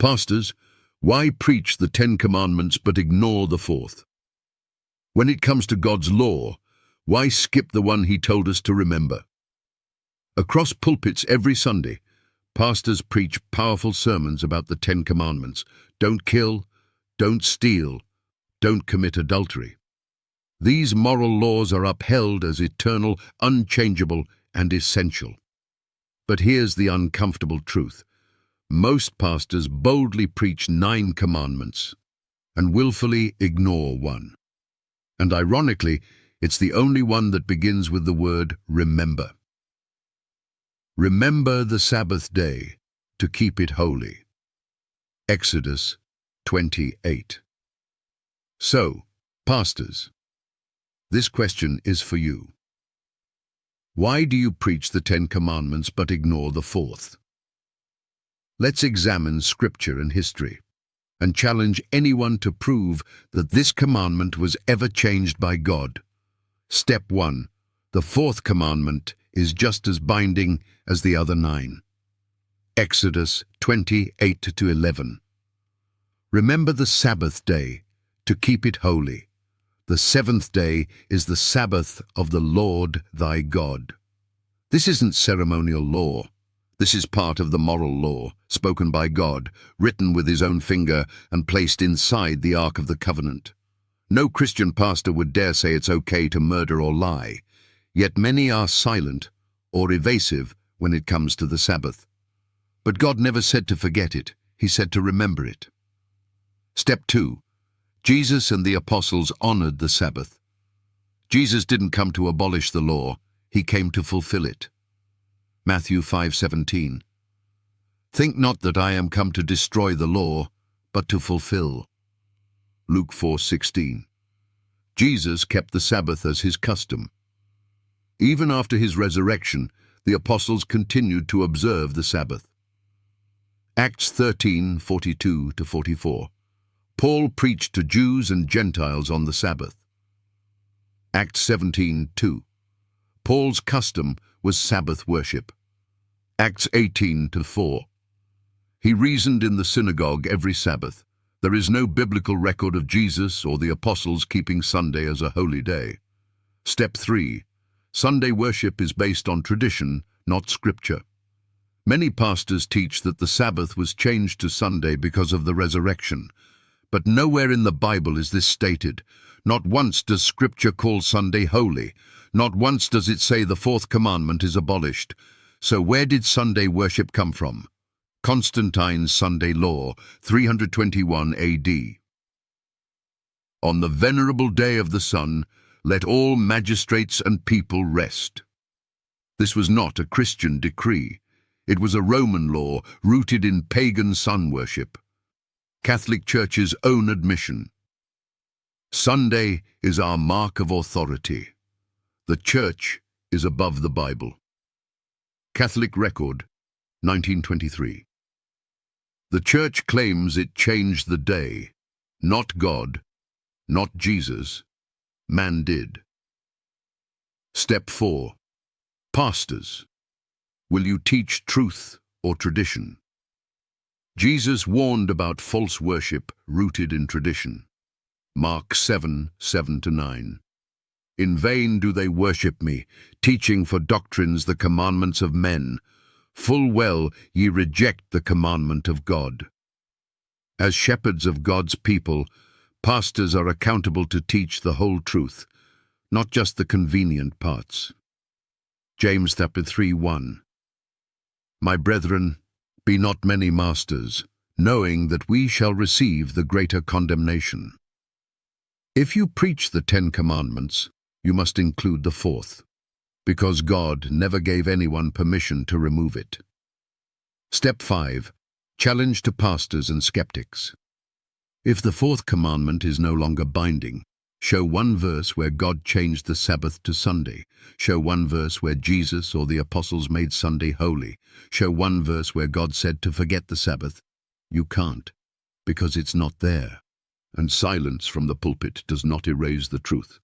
Pastors, why preach the 10 Commandments but ignore the fourth? When it comes to God's law, why skip the one He told us to remember? Across pulpits every Sunday, pastors preach powerful sermons about the 10 Commandments. Don't kill, don't steal, don't commit adultery. These moral laws are upheld as eternal, unchangeable, and essential. But here's the uncomfortable truth. Most pastors boldly preach 9 commandments and willfully ignore one. And ironically, it's the only one that begins with the word remember. Remember the Sabbath day to keep it holy. Exodus 28. So, pastors, this question is for you. Why do you preach the 10 Commandments but ignore the fourth? Let's examine Scripture and history and challenge anyone to prove that this commandment was ever changed by God. Step 1. The fourth commandment is just as binding as the other 9. Exodus 28-11. Remember the Sabbath day to keep it holy. The 7th day is the Sabbath of the Lord thy God. This isn't ceremonial law. This is part of the moral law, spoken by God, written with His own finger and placed inside the Ark of the Covenant. No Christian pastor would dare say it's okay to murder or lie, yet many are silent or evasive when it comes to the Sabbath. But God never said to forget it, He said to remember it. Step 2. Jesus and the apostles honored the Sabbath. Jesus didn't come to abolish the law, He came to fulfill it. Matthew 5:17. Think not that I am come to destroy the law, but to fulfill. Luke 4:16. Jesus kept the Sabbath as His custom. Even after His resurrection, the apostles continued to observe the Sabbath. Acts 13:42-44. Paul preached to Jews and Gentiles on the Sabbath. Acts 17:2. Paul's custom was Sabbath worship. Acts 18:4. He reasoned in the synagogue every Sabbath. There is no biblical record of Jesus or the apostles keeping Sunday as a holy day. Step 3. Sunday worship is based on tradition, not Scripture. Many pastors teach that the Sabbath was changed to Sunday because of the resurrection. But nowhere in the Bible is this stated. Not once does Scripture call Sunday holy. Not once does it say the fourth commandment is abolished. So where did Sunday worship come from? Constantine's Sunday law, 321 AD. On the venerable day of the sun, let all magistrates and people rest. This was not a Christian decree. It was a Roman law rooted in pagan sun worship. Catholic Church's own admission. Sunday is our mark of authority. The Church is above the Bible. Catholic Record, 1923. The Church claims it changed the day. Not God, not Jesus. Man did. Step 4. Pastors, will you teach truth or tradition? Jesus warned about false worship rooted in tradition. Mark 7:7-9. In vain do they worship me, teaching for doctrines the commandments of men. Full well ye reject the commandment of God. As shepherds of God's people, pastors are accountable to teach the whole truth, not just the convenient parts. James 3:1. My brethren, be not many masters, knowing that we shall receive the greater condemnation. If you preach the 10 Commandments, you must include the fourth, because God never gave anyone permission to remove it. Step 5. Challenge to pastors and skeptics. If the fourth commandment is no longer binding, show one verse where God changed the Sabbath to Sunday. Show one verse where Jesus or the apostles made Sunday holy. Show one verse where God said to forget the Sabbath. You can't, because it's not there. And silence from the pulpit does not erase the truth.